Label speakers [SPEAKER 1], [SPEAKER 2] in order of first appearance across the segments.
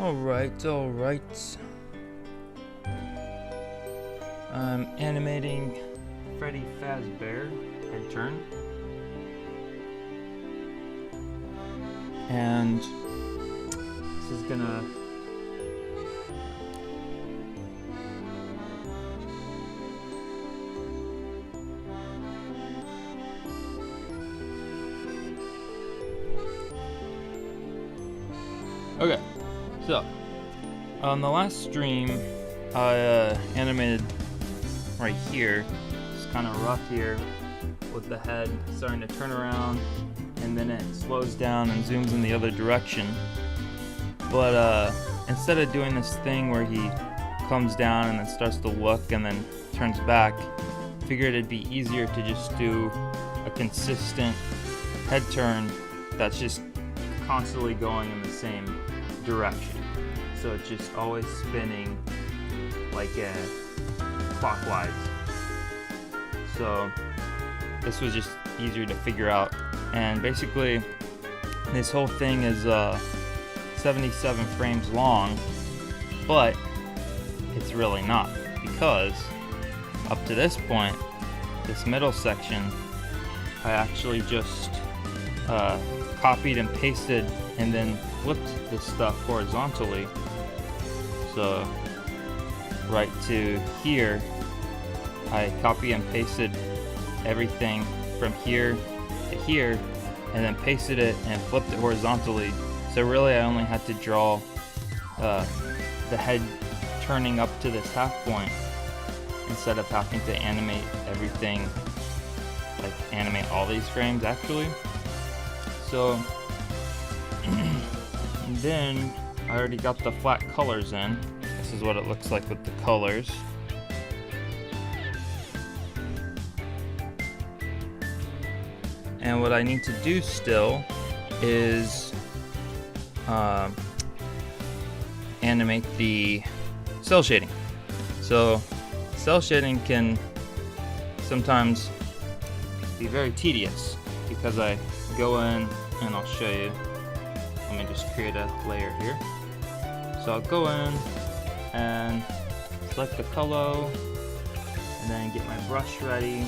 [SPEAKER 1] Alright. I'm animating Freddy Frazbear head turn. And this is gonna okay, so on the last stream I animated right here. It's kind of rough here with the head starting to turn around and then it slows down and zooms in the other direction. But instead of doing this thing where he comes down and then starts to look and then turns back, I figured it'd be easier to just do a consistent head turn that's just constantly going in the same direction. So it's just always spinning like clockwise. So this was just easier to figure out. And basically this whole thing is 77 frames long, but it's really not, because up to this point, this middle section, I actually just copied and pasted and then flipped this stuff horizontally. So right to here, I copy and pasted everything from here to here and then pasted it and flipped it horizontally. So really I only had to draw the head turning up to this half point instead of having to animate everything, like animate all these frames actually. So and then I already got the flat colors in. This is what it looks like with the colors. And what I need to do still is animate the cell shading. So cell shading can sometimes be very tedious because I go in and I'll show you. Let me just create a layer here. So I'll go in and select the color and then get my brush ready,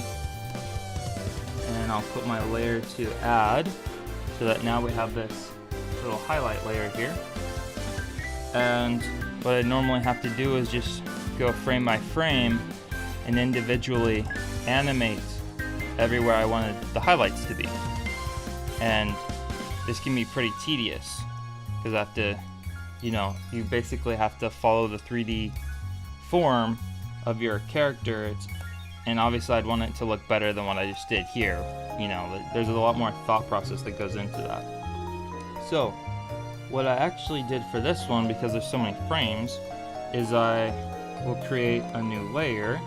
[SPEAKER 1] and I'll put my layer to add so that now we have this little highlight layer here. And what I normally have to do is just go frame by frame and individually animate everywhere I wanted the highlights to be. And this can be pretty tedious because I have to, you basically have to follow the 3D form of your character. And obviously I'd want it to look better than what I just did here. There's a lot more thought process that goes into that. So what I actually did for this one, because there's so many frames, is I will create a new layer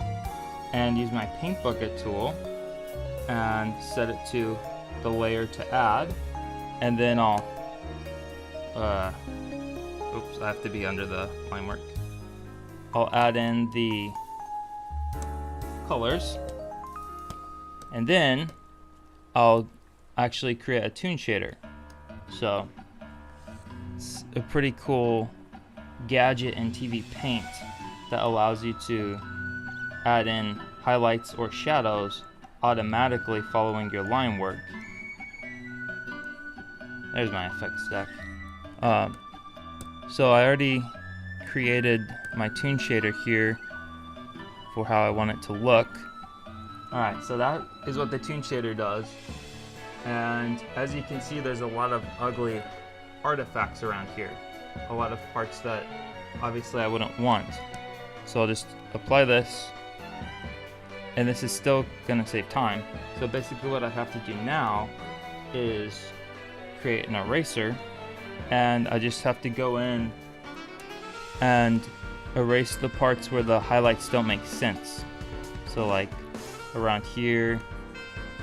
[SPEAKER 1] and use my paint bucket tool and set it to the layer to add, and then I'll oops, I have to be under the line work. I'll add in the colors, and then I'll actually create a toon shader. So it's a pretty cool gadget in TV Paint that allows you to add in highlights or shadows automatically following your line work. There's my effects stack. So I already created my toon shader here for how I want it to look. Alright, so that is what the toon shader does. And as you can see, there's a lot of ugly artifacts around here. A lot of parts that obviously I wouldn't want. So I'll just apply this, and this is still gonna save time. So basically what I have to do now is create an eraser, and I just have to go in and erase the parts where the highlights don't make sense. So like around here,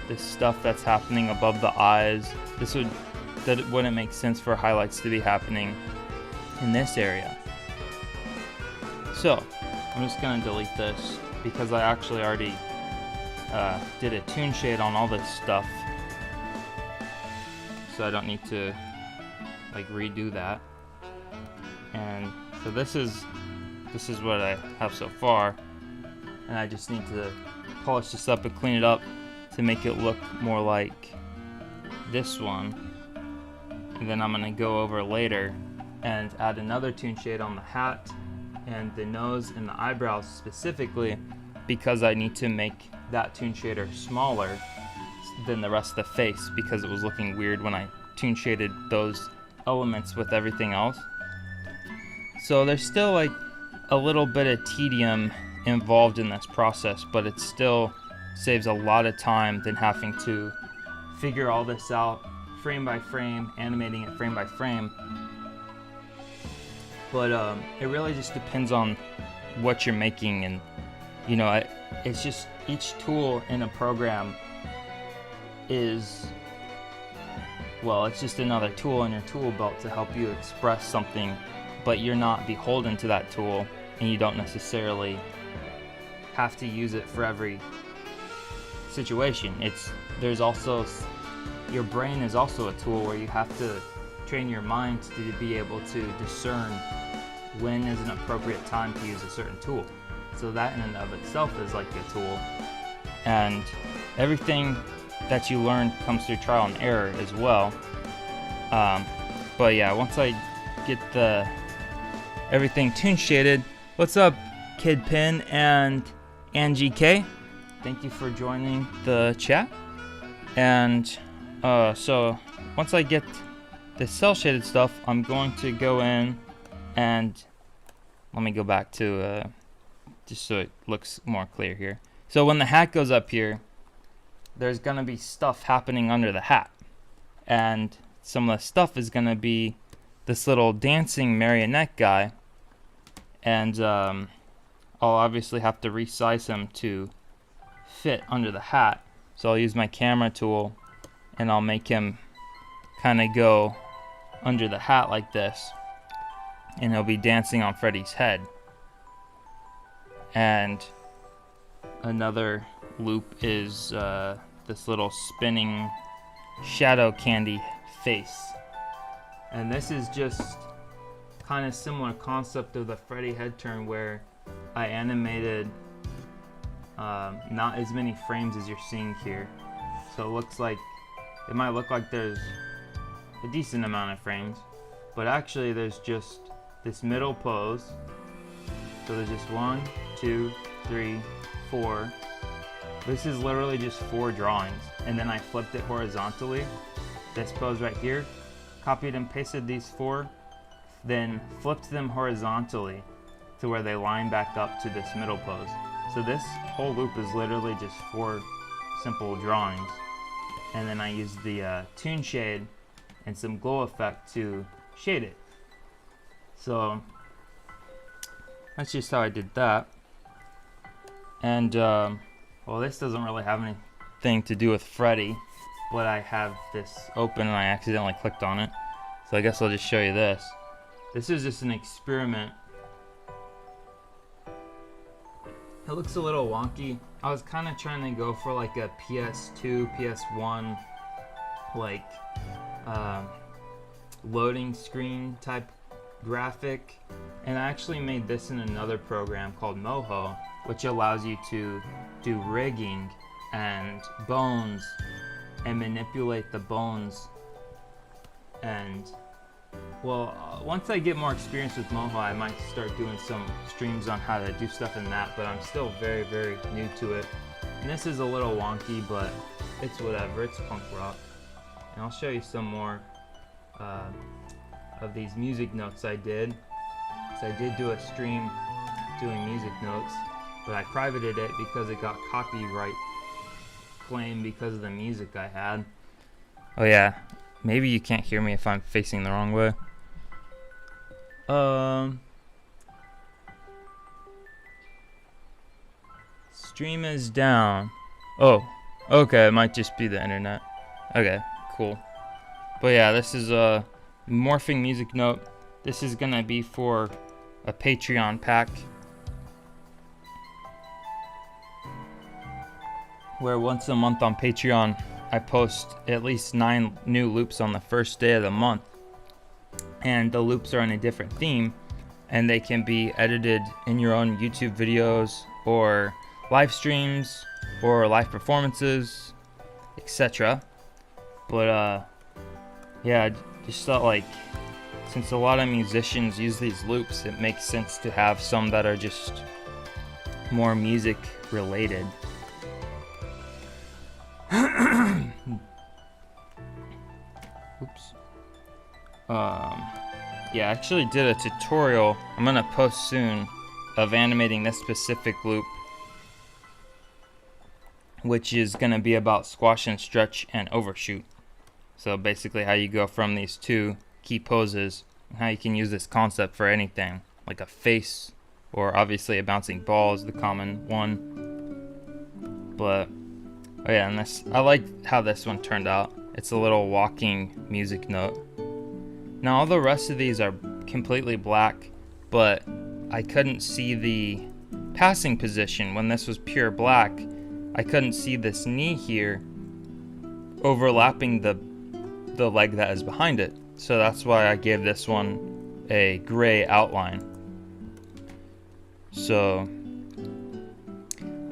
[SPEAKER 1] this stuff that's happening above the eyes, that it wouldn't make sense for highlights to be happening in this area. So I'm just gonna delete this because I actually already did a toon shade on all this stuff, so I don't need to like redo that. And so this is what I have so far, and I just need to polish this up and clean it up to make it look more like this one. And then I'm gonna go over later and add another toon shade on the hat and the nose and the eyebrows specifically, because I need to make that toon shader smaller than the rest of the face, because it was looking weird when I toon shaded those elements with everything else. So there's still like a little bit of tedium involved in this process, but it still saves a lot of time than having to figure all this out frame by frame, animating it frame by frame. But it really just depends on what you're making, and you know, it's just each tool in a program is, well, it's just another tool in your tool belt to help you express something, but you're not beholden to that tool, and you don't necessarily have to use it for every situation. There's also, your brain is also a tool where you have to train your mind to be able to discern when is an appropriate time to use a certain tool. So that in and of itself is like a tool, and everything that you learn comes through trial and error as well. But yeah, once I get everything toon shaded. What's up, Kid Pin and Angie K? Thank you for joining the chat. And so once I get the cell shaded stuff, I'm going to go in and let me go back to just so it looks more clear here. So when the hat goes up here, there's gonna be stuff happening under the hat, and some of the stuff is gonna be this little dancing marionette guy, and I'll obviously have to resize him to fit under the hat. So I'll use my camera tool and I'll make him kind of go under the hat like this, and he'll be dancing on Freddy's head. And another loop is this little spinning shadow candy face. And this is just kind of similar concept of the Freddy head turn, where I animated not as many frames as you're seeing here. So it looks like, it might look like there's a decent amount of frames, but actually there's just this middle pose. So there's just 1, 2, 3, 4. This is literally just 4 drawings, and then I flipped it horizontally. This pose right here, copied and pasted these 4, then flipped them horizontally to where they line back up to this middle pose. So this whole loop is literally just 4 simple drawings, and then I used the toon shade and some glow effect to shade it. So that's just how I did that. And well, this doesn't really have anything to do with Freddy, but I have this open and I accidentally clicked on it. So I guess I'll just show you this. This is just an experiment. It looks a little wonky. I was kind of trying to go for like a PS2, PS1, like loading screen type graphic. And I actually made this in another program called Moho, which allows you to do rigging and bones and manipulate the bones. And well, once I get more experience with Moho, I might start doing some streams on how to do stuff in that, but I'm still very, very new to it. And this is a little wonky, but it's whatever, it's punk rock. And I'll show you some more of these music notes I did. So I did do a stream doing music notes, but I privated it because it got copyright claim because of the music I had. Oh yeah, maybe you can't hear me if I'm facing the wrong way. Stream is down. Oh, okay, it might just be the internet. Okay, cool. But yeah, this is a morphing music note. This is gonna be for a Patreon pack, where once a month on Patreon I post at least 9 new loops on the first day of the month, and the loops are in a different theme. and they can be edited in your own YouTube videos or live streams or live performances, etc. But yeah, I just thought, like, since a lot of musicians use these loops, it makes sense to have some that are just more music related. Oops. Yeah, I actually did a tutorial I'm gonna post soon of animating this specific loop, which is gonna be about squash and stretch and overshoot. So basically how you go from these two key poses and how you can use this concept for anything, like a face, or obviously a bouncing ball is the common one. But oh yeah, and this, I like how this one turned out. It's a little walking music note. Now all the rest of these are completely black, but I couldn't see the passing position. When this was pure black, I couldn't see this knee here overlapping the leg that is behind it. So that's why I gave this one a gray outline. So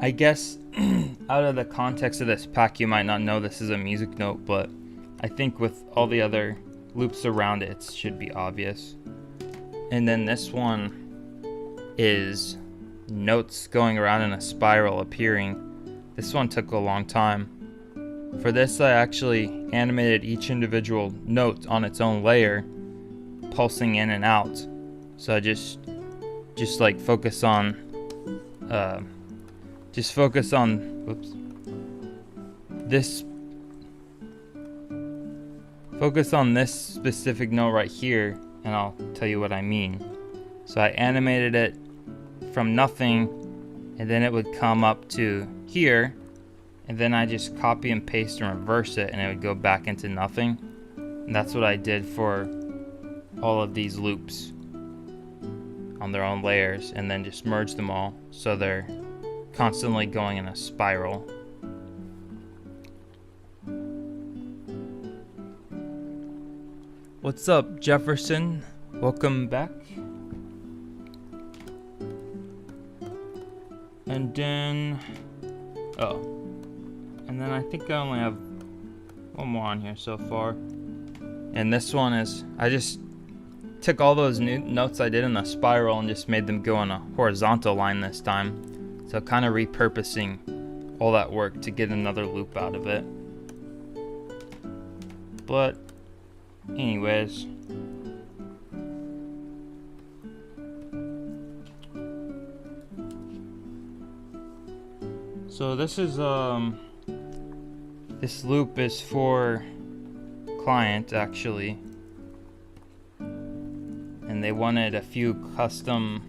[SPEAKER 1] I guess out of the context of this pack, you might not know this is a music note, but I think with all the other loops around it, it should be obvious. And then this one is notes going around in a spiral appearing. This one took a long time. For this, I actually animated each individual note on its own layer, pulsing in and out. So I just like focus on oops, this. Focus on this specific note right here, and I'll tell you what I mean. So I animated it from nothing, and then it would come up to here, and then I just copy and paste and reverse it, and it would go back into nothing. And that's what I did for all of these loops on their own layers, and then just merge them all so they're constantly going in a spiral. What's up, Jefferson? Welcome back. And then, and then I think I only have one more on here so far. And this one is, I just took all those new notes I did in the spiral and just made them go on a horizontal line this time. So kind of repurposing all that work to get another loop out of it. But anyways, so this is this loop is for client actually, and they wanted a few custom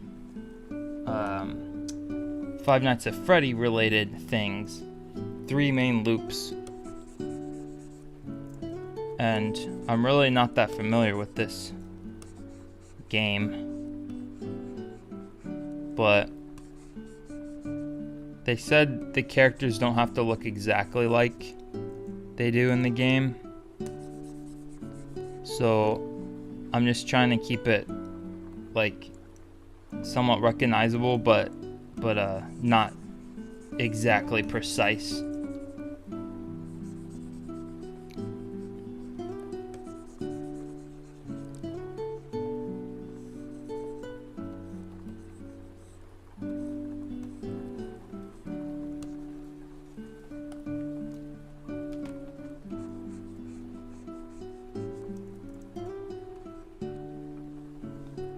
[SPEAKER 1] Five Nights at Freddy related things, 3 main loops. And I'm really not that familiar with this game, but they said the characters don't have to look exactly like they do in the game, so I'm just trying to keep it like somewhat recognizable, but not exactly precise.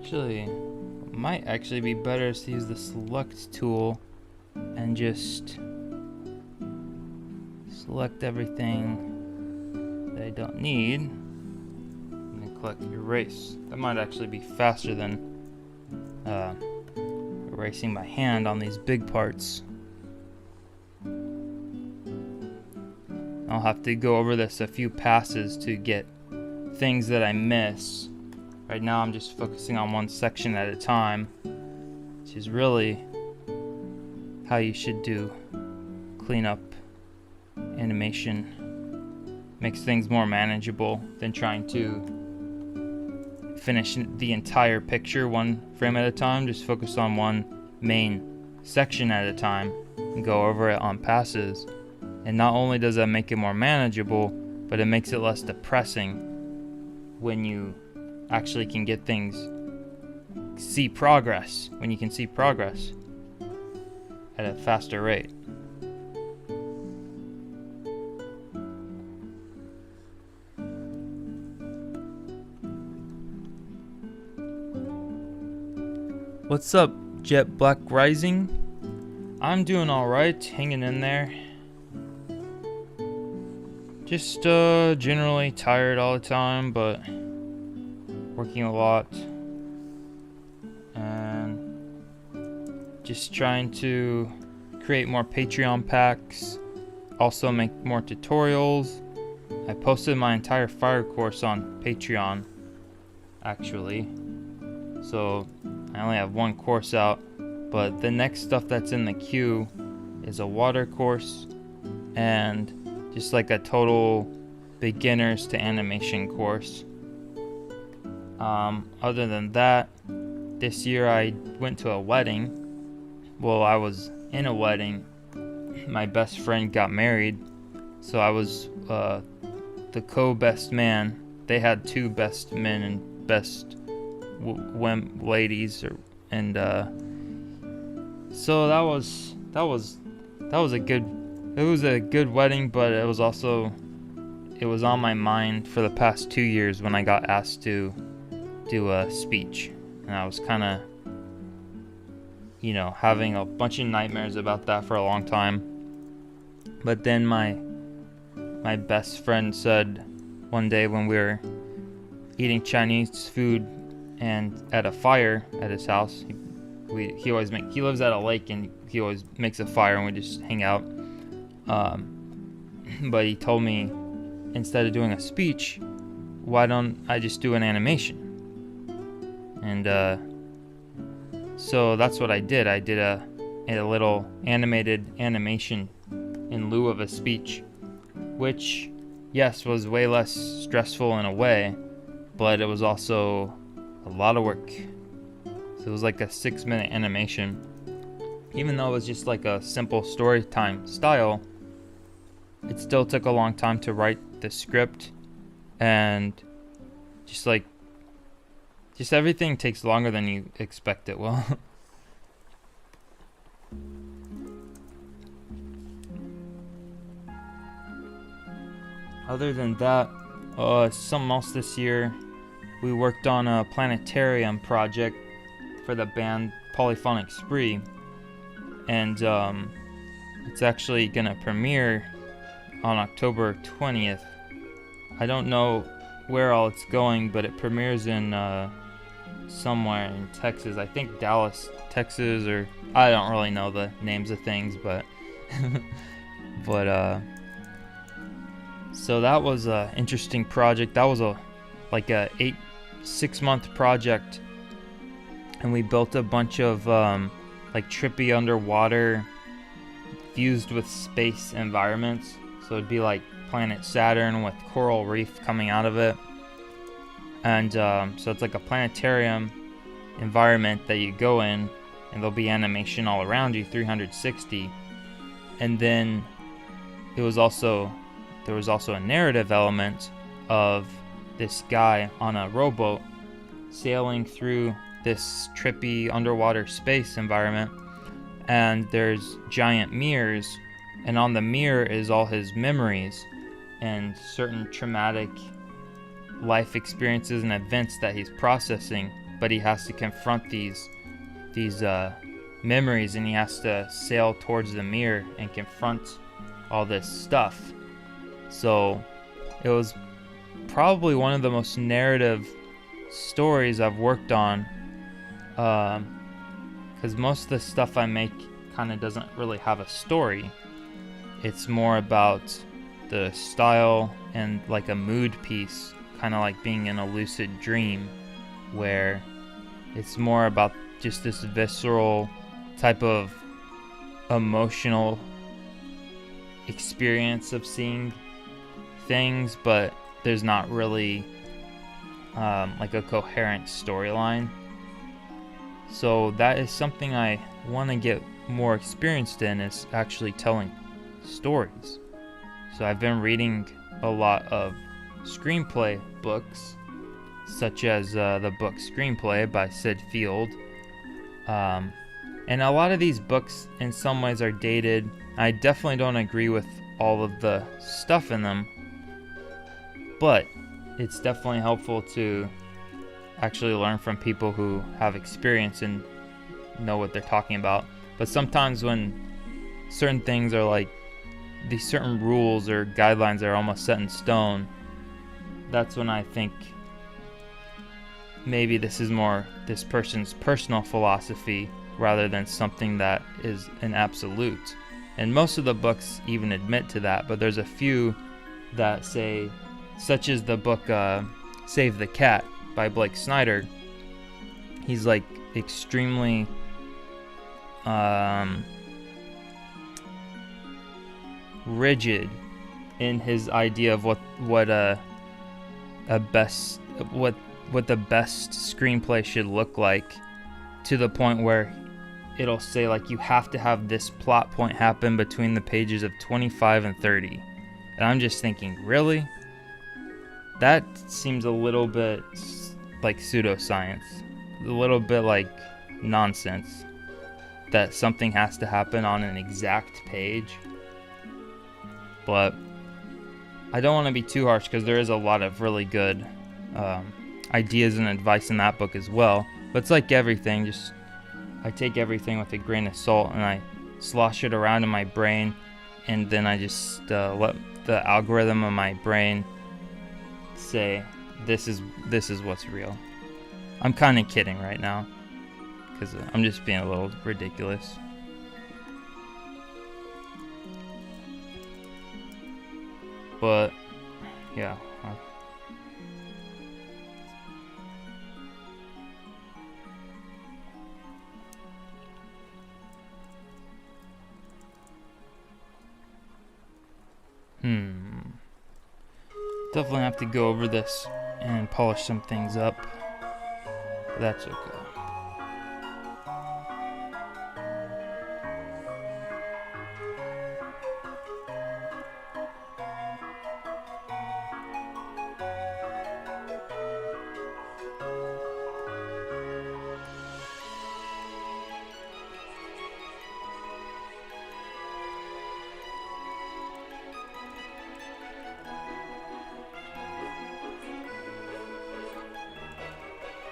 [SPEAKER 1] Actually, might actually be better to use the select tool and just select everything that I don't need and then click erase. That might actually be faster than erasing by hand on these big parts. I'll have to go over this a few passes to get things that I miss. Right now I'm just focusing on one section at a time, which is really how you should do cleanup animation. Makes things more manageable than trying to finish the entire picture one frame at a time. Just focus on one main section at a time and go over it on passes. And not only does that make it more manageable, but it makes it less depressing when you actually can get things, see progress, when you can see progress at a faster rate. What's up, Jet Black Rising? I'm doing alright, hanging in there. Just generally tired all the time, but working a lot. And just trying to create more Patreon packs. Also make more tutorials. I posted my entire fire course on Patreon, actually. So I only have one course out, but the next stuff that's in the queue is a water course and just like a total beginners to animation course. Other than that, this year I went to a wedding. Well, I was in a wedding. My best friend got married, so I was the co-best man. They had two best men and best ladies, and so that was a good wedding, but it was on my mind for the past 2 years when I got asked to do a speech, and I was kind of having a bunch of nightmares about that for a long time. But then my best friend said one day when we were eating Chinese food and at a fire at his house, he lives at a lake and he always makes a fire and we just hang out. But he told me, instead of doing a speech, why don't I just do an animation? And so that's what I did. I did a little animated animation in lieu of a speech, which, yes, was way less stressful in a way, but it was also a lot of work. So it was like a 6-minute animation. Even though it was just like a simple story time style, it still took a long time to write the script, and just everything takes longer than you expect it will. Other than that, something else this year, we worked on a planetarium project for the band Polyphonic Spree, and it's actually gonna premiere on October 20th. I don't know where all it's going, but it premieres in somewhere in Texas. I think Dallas, Texas, or I don't really know the names of things, but so that was a interesting project. That was a 6-month project, and we built a bunch of trippy underwater fused with space environments. So it'd be like planet Saturn with coral reef coming out of it, and so it's like a planetarium environment that you go in, and there'll be animation all around you 360. And then there was also a narrative element of this guy on a rowboat sailing through this trippy underwater space environment, and there's giant mirrors, and on the mirror is all his memories and certain traumatic life experiences and events that he's processing, but he has to confront these memories, and he has to sail towards the mirror and confront all this stuff. So it was probably one of the most narrative stories I've worked on, because most of the stuff I make kind of doesn't really have a story. It's more about the style and like a mood piece, kind of like being in a lucid dream, where it's more about just this visceral type of emotional experience of seeing things, but there's not really like a coherent storyline. So that is something I want to get more experienced in, is actually telling stories. So I've been reading a lot of screenplay books, such as the book Screenplay by Sid Field. And a lot of these books in some ways are dated. I definitely don't agree with all of the stuff in them, but it's definitely helpful to actually learn from people who have experience and know what they're talking about. But sometimes when certain things are like, these certain rules or guidelines are almost set in stone, that's when I think maybe this is more this person's personal philosophy rather than something that is an absolute. And most of the books even admit to that, but there's a few that say, such as the book Save the Cat by Blake Snyder. He's like extremely rigid in his idea of what the best screenplay should look like, to the point where it'll say like you have to have this plot point happen between the pages of 25 and 30. And I'm just thinking, really? That seems a little bit like pseudoscience, a little bit like nonsense, that something has to happen on an exact page. But I don't want to be too harsh, because there is a lot of really good ideas and advice in that book as well. But it's like everything, just I take everything with a grain of salt and I slosh it around in my brain, and then I just let the algorithm of my brain say this is what's real. I'm kind of kidding right now, because I'm just being a little ridiculous. But yeah. Definitely have to go over this and polish some things up. But that's okay.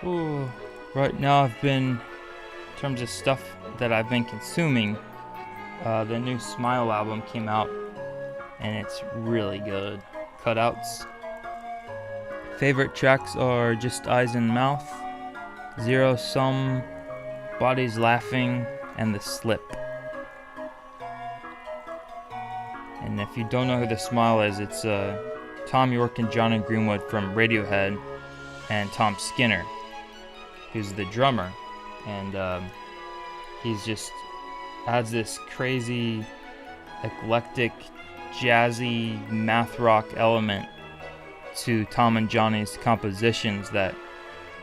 [SPEAKER 1] Ooh, right now in terms of stuff that I've been consuming, the new Smile album came out, and it's really good. Cutouts. Favorite tracks are Just Eyes and Mouth, Zero Sum, Bodies Laughing, and The Slip. And if you don't know who The Smile is, it's Tom York and Johnny Greenwood from Radiohead, and Tom Skinner, who's the drummer. And he's just adds this crazy, eclectic, jazzy math rock element to Tom and Johnny's compositions that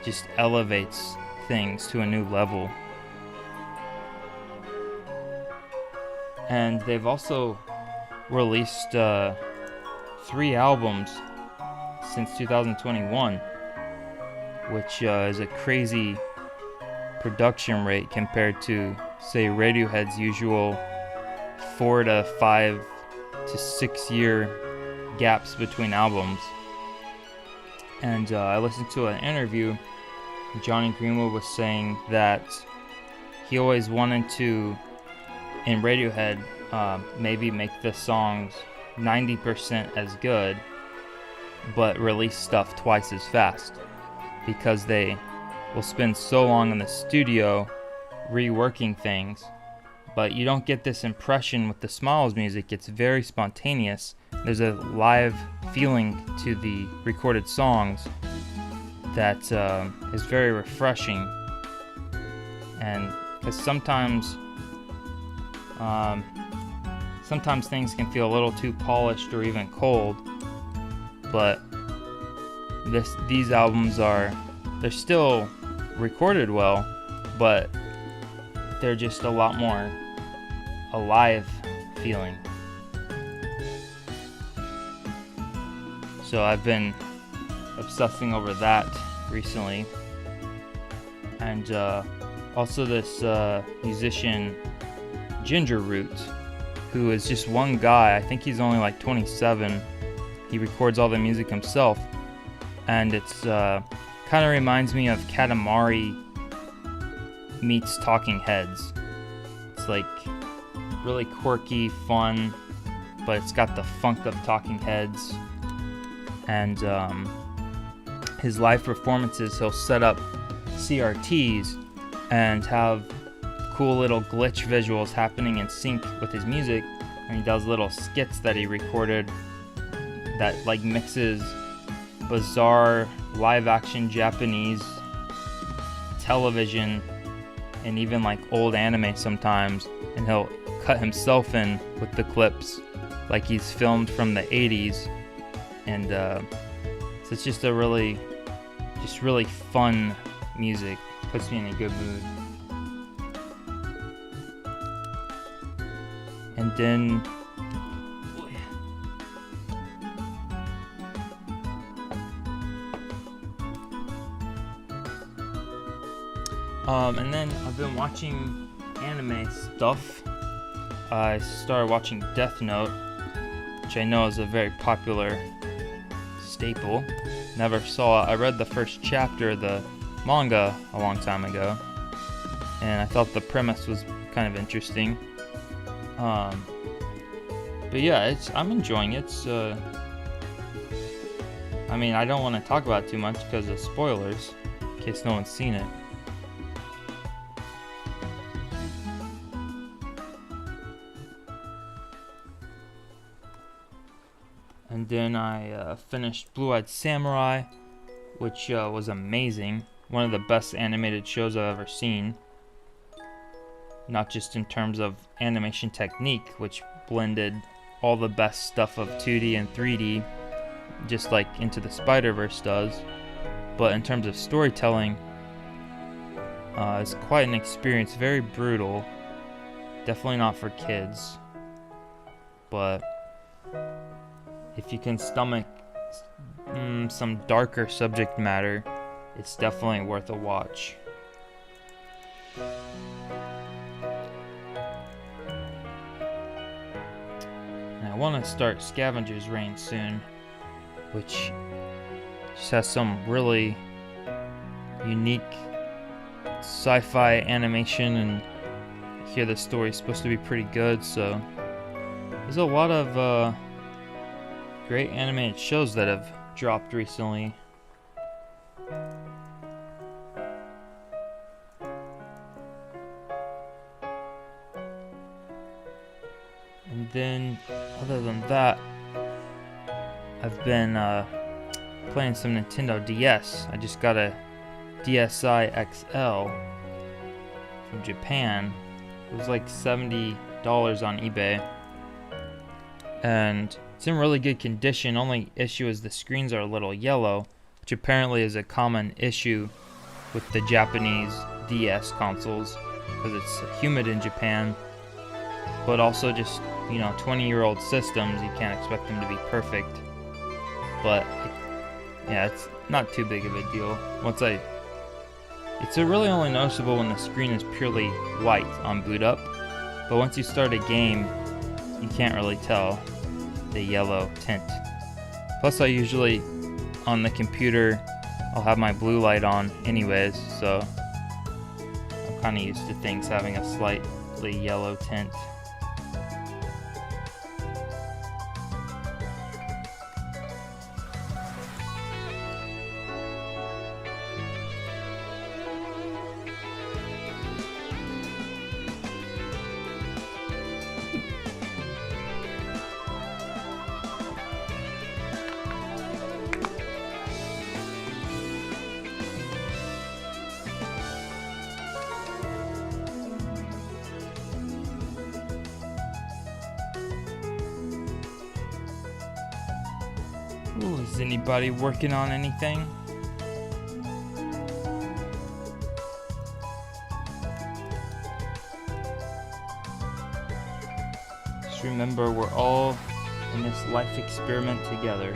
[SPEAKER 1] just elevates things to a new level. And they've also released 3 albums since 2021, which is a crazy production rate compared to, say, Radiohead's usual 4 to 5 to 6 year gaps between albums. And I listened to an interview. Johnny Greenwood was saying that he always wanted to, in Radiohead, maybe make the songs 90% as good, but release stuff twice as fast, because they will spend so long in the studio reworking things. But you don't get this impression with the Smiles music. It's very spontaneous. There's a live feeling to the recorded songs that is very refreshing. And because sometimes things can feel a little too polished or even cold, but these albums they're still recorded well, but they're just a lot more alive feeling. So I've been obsessing over that recently. And also this musician Ginger Root, who is just one guy. I think he's only like 27. He records all the music himself, and it's kind of reminds me of Katamari meets Talking Heads. It's like really quirky, fun, but it's got the funk of Talking Heads. And his live performances, he'll set up CRTs and have cool little glitch visuals happening in sync with his music, and he does little skits that he recorded that like mixes bizarre live action Japanese television and even like old anime sometimes, and he'll cut himself in with the clips like he's filmed from the 80s. And so it's just a really fun music. Puts me in a good mood. And then I've been watching anime stuff. I started watching Death Note, which I know is a very popular staple. Never saw it. I read the first chapter of the manga a long time ago, and I thought the premise was kind of interesting. But yeah, I'm enjoying it. I mean, I don't want to talk about it too much because of spoilers, in case no one's seen it. And then I finished Blue-Eyed Samurai, which was amazing. One of the best animated shows I've ever seen. Not just in terms of animation technique, which blended all the best stuff of 2D and 3D, just like Into the Spider-Verse does, but in terms of storytelling, it's quite an experience. Very brutal. Definitely not for kids. But if you can stomach some darker subject matter, it's definitely worth a watch. And I want to start Scavenger's Reign soon, which just has some really unique sci-fi animation, and I hear the story's supposed to be pretty good, so there's a lot of great animated shows that have dropped recently. And then, other than that, I've been playing some Nintendo DS. I just got a DSi XL from Japan. It was like $70 on eBay. And it's in really good condition. Only issue is the screens are a little yellow, which apparently is a common issue with the Japanese DS consoles because it's humid in Japan. But also just, 20-year-old systems, you can't expect them to be perfect. But yeah, it's not too big of a deal. It's really only noticeable when the screen is purely white on boot up. But once you start a game, you can't really tell the yellow tint. Plus, I usually, on the computer, I'll have my blue light on anyways, so I'm kind of used to things having a slightly yellow tint. Ooh, is anybody working on anything? Just remember, we're all in this life experiment together.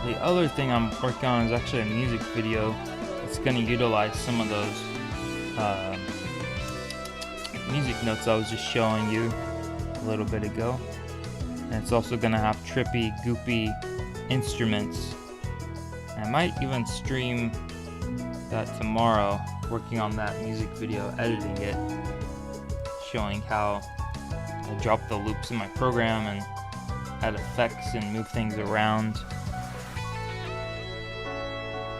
[SPEAKER 1] The other thing I'm working on is actually a music video. It's going to utilize some of those music notes I was just showing you a little bit ago. And it's also going to have trippy, goopy instruments. And I might even stream that tomorrow, working on that music video, editing it, showing how I drop the loops in my program and add effects and move things around.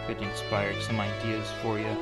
[SPEAKER 1] Could inspire some ideas for you.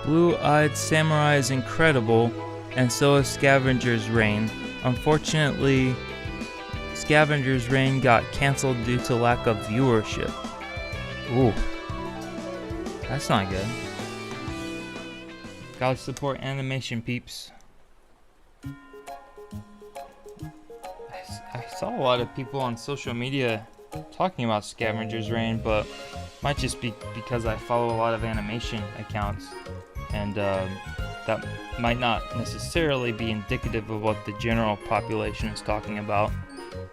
[SPEAKER 1] Blue-Eyed Samurai is incredible, and so is Scavenger's Reign. Unfortunately, Scavenger's Reign got cancelled due to lack of viewership. Ooh, that's not good. Gotta support animation, peeps. I saw a lot of people on social media talking about Scavenger's Reign, but might just be because I follow a lot of animation accounts, and that might not necessarily be indicative of what the general population is talking about,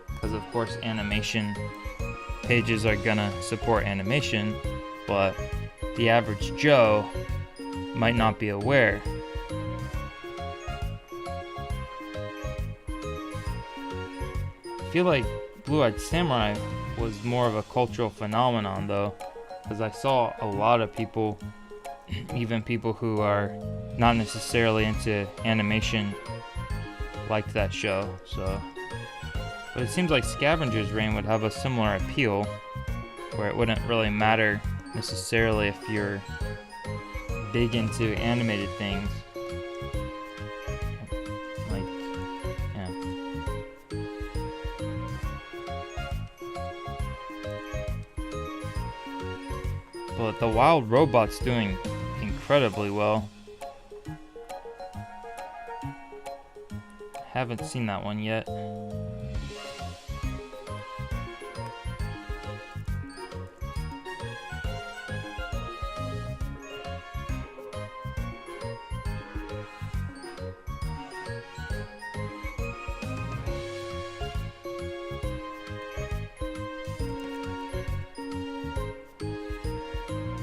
[SPEAKER 1] because of course animation pages are gonna support animation, but the average Joe might not be aware. I feel like Blue-Eyed Samurai was more of a cultural phenomenon though, because I saw a lot of people, even people who are not necessarily into animation, liked that show. So, but it seems like Scavenger's Reign would have a similar appeal, where it wouldn't really matter necessarily if you're big into animated things. Like, yeah. But the Wild Robot's doing incredibly well. Haven't seen that one yet.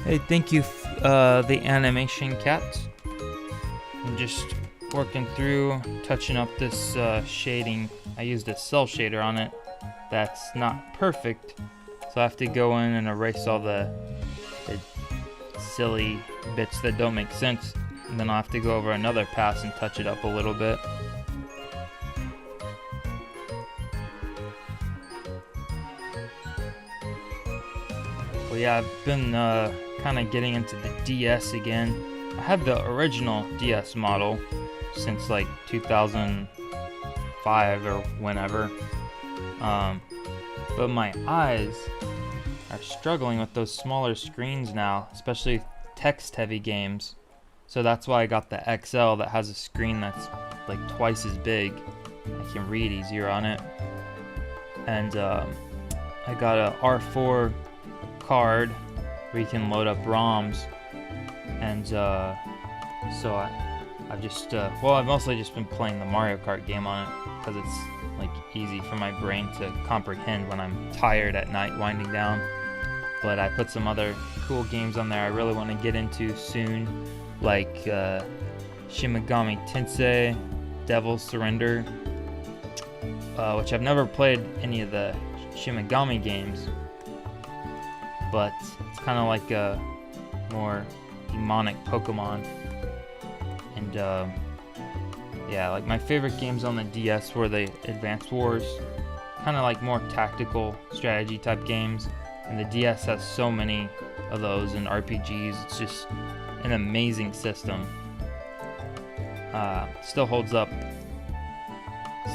[SPEAKER 1] Hey, thank you, the animation cat. I'm just working through, touching up this shading. I used a cell shader on it that's not perfect, so I have to go in and erase all the silly bits that don't make sense, and then I'll have to go over another pass and touch it up a little bit. Well, yeah, I've been kind of getting into the DS again. I had the original DS model since like 2005 or whenever, but my eyes are struggling with those smaller screens now, especially text-heavy games. So that's why I got the XL that has a screen that's like twice as big. I can read easier on it, and I got a R4 card where you can load up ROMs, and so I've just well, I've mostly just been playing the Mario Kart game on it because it's like easy for my brain to comprehend when I'm tired at night winding down. But I put some other cool games on there I really want to get into soon, like Shin Megami Tensei, Devil's Surrender, which I've never played any of the Shin Megami games, but it's kind of like a more demonic Pokemon. And yeah, like my favorite games on the DS were the Advance Wars, kind of like more tactical strategy type games, and the DS has so many of those and RPGs. It's just an amazing system. Still holds up.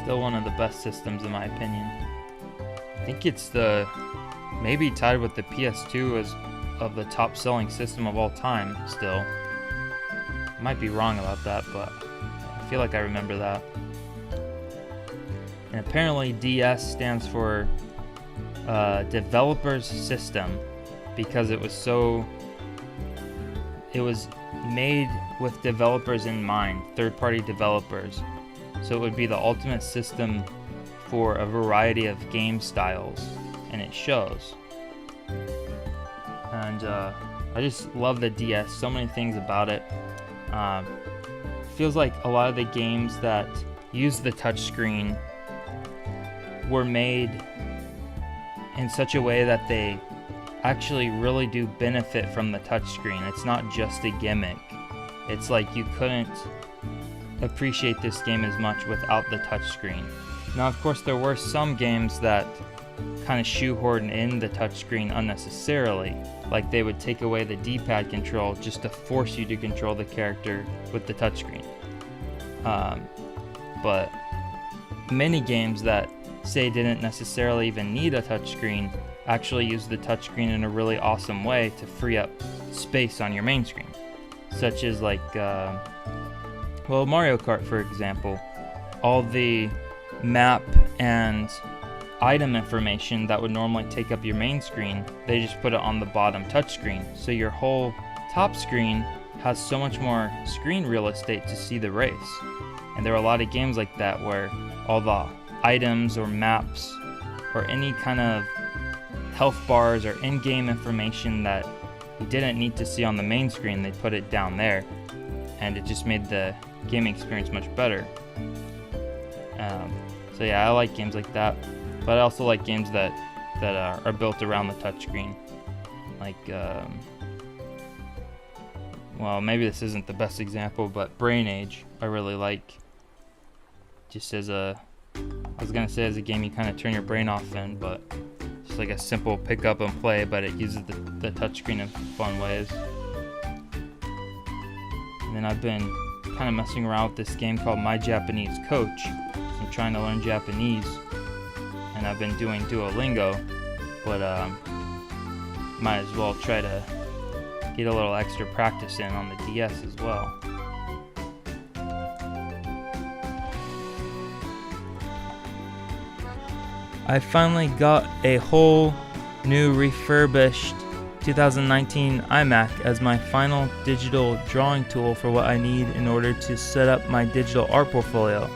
[SPEAKER 1] Still one of the best systems in my opinion. I think it's maybe tied with the PS2 as of the top selling system of all time still. I might be wrong about that, but I feel like I remember that. And apparently DS stands for Developer's System, because it was made with developers in mind, third-party developers. So it would be the ultimate system for a variety of game styles, and it shows. And I just love the DS, so many things about it. Feels like a lot of the games that use the touchscreen were made in such a way that they actually really do benefit from the touchscreen. It's not just a gimmick. It's like you couldn't appreciate this game as much without the touchscreen. Now, of course, there were some games that kind of shoehorned in the touchscreen unnecessarily, like they would take away the D-pad control just to force you to control the character with the touchscreen. But many games that say didn't necessarily even need a touchscreen actually use the touchscreen in a really awesome way to free up space on your main screen, such as like Mario Kart, for example. All the map and item information that would normally take up your main screen, they just put it on the bottom touchscreen, so your whole top screen has so much more screen real estate to see the race. And there are a lot of games like that where all the items or maps or any kind of health bars or in-game information that you didn't need to see on the main screen, they put it down there, and it just made the gaming experience much better. So yeah, I like games like that, but I also like games that are built around the touchscreen. Like, well, maybe this isn't the best example, but Brain Age I really like. Just as I was gonna say as a game you kind of turn your brain off in, but just like a simple pick up and play, but it uses the touchscreen in fun ways. And then I've been kind of messing around with this game called My Japanese Coach. I'm trying to learn Japanese, and I've been doing Duolingo, but might as well try to get a little extra practice in on the DS as well. I finally got a whole new refurbished 2019 iMac as my final digital drawing tool for what I need in order to set up my digital art portfolio.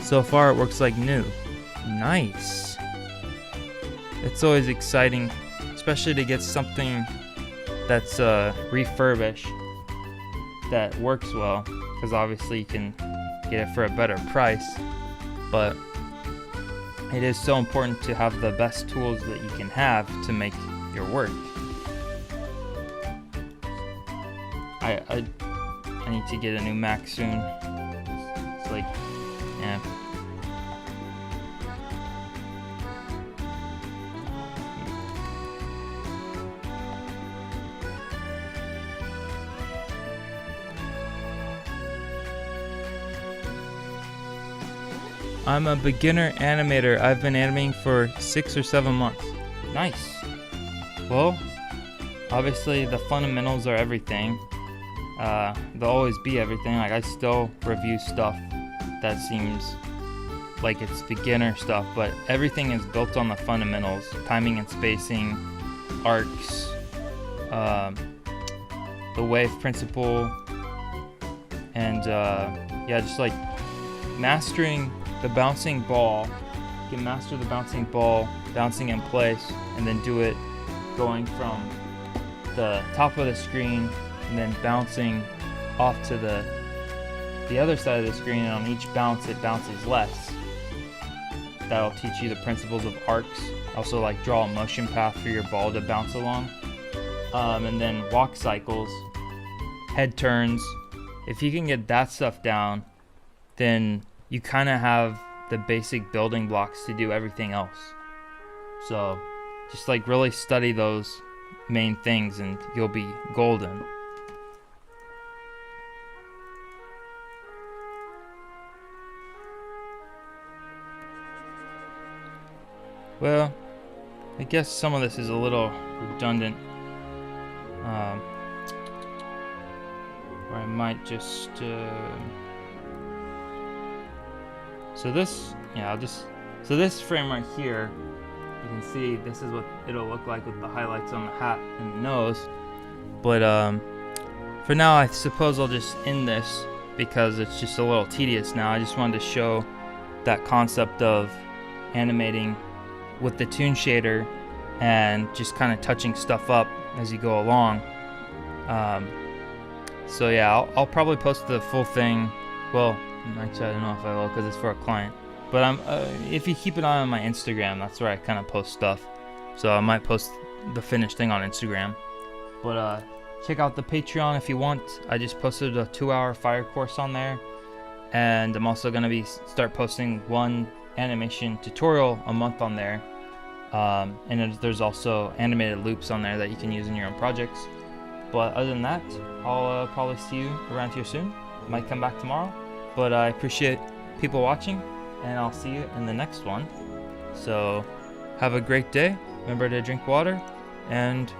[SPEAKER 1] So far it works like new. Nice. It's always exciting, especially to get something that's refurbished that works well, because obviously you can get it for a better price, but it is so important to have the best tools that you can have to make your work. I need to get a new Mac soon. It's like, yeah. I'm a beginner animator. I've been animating for 6 or 7 months. Nice. Well, obviously the fundamentals are everything. They'll always be everything. Like, I still review stuff that seems like it's beginner stuff, but everything is built on the fundamentals: timing and spacing, arcs, the wave principle, and yeah, just like mastering the bouncing ball. You can master the bouncing ball bouncing in place, and then do it going from the top of the screen and then bouncing off to the other side of the screen, and on each bounce it bounces less. that'll teach you the principles of arcs. Also like draw a motion path for your ball to bounce along. And then walk cycles, head turns. If you can get that stuff down, then you kind of have the basic building blocks to do everything else. So just like really study those main things and you'll be golden. Well, I guess some of this is a little redundant. Or I might just so this frame right here, you can see this is what it'll look like with the highlights on the hat and the nose. But for now, I suppose I'll just end this because it's just a little tedious now. I just wanted to show that concept of animating with the toon shader and just kind of touching stuff up as you go along. So yeah, I'll probably post the full thing. Well, actually I don't know if I will because it's for a client. But if you keep an eye on my Instagram, that's where I kind of post stuff. So I might post the finished thing on Instagram. But check out the Patreon if you want. I just posted a 2-hour fire course on there. And I'm also going to start posting one animation tutorial a month on there. And there's also animated loops on there that you can use in your own projects. But other than that, I'll probably see you around here soon. Might come back tomorrow. But I appreciate people watching, and I'll see you in the next one. So have a great day. Remember to drink water, and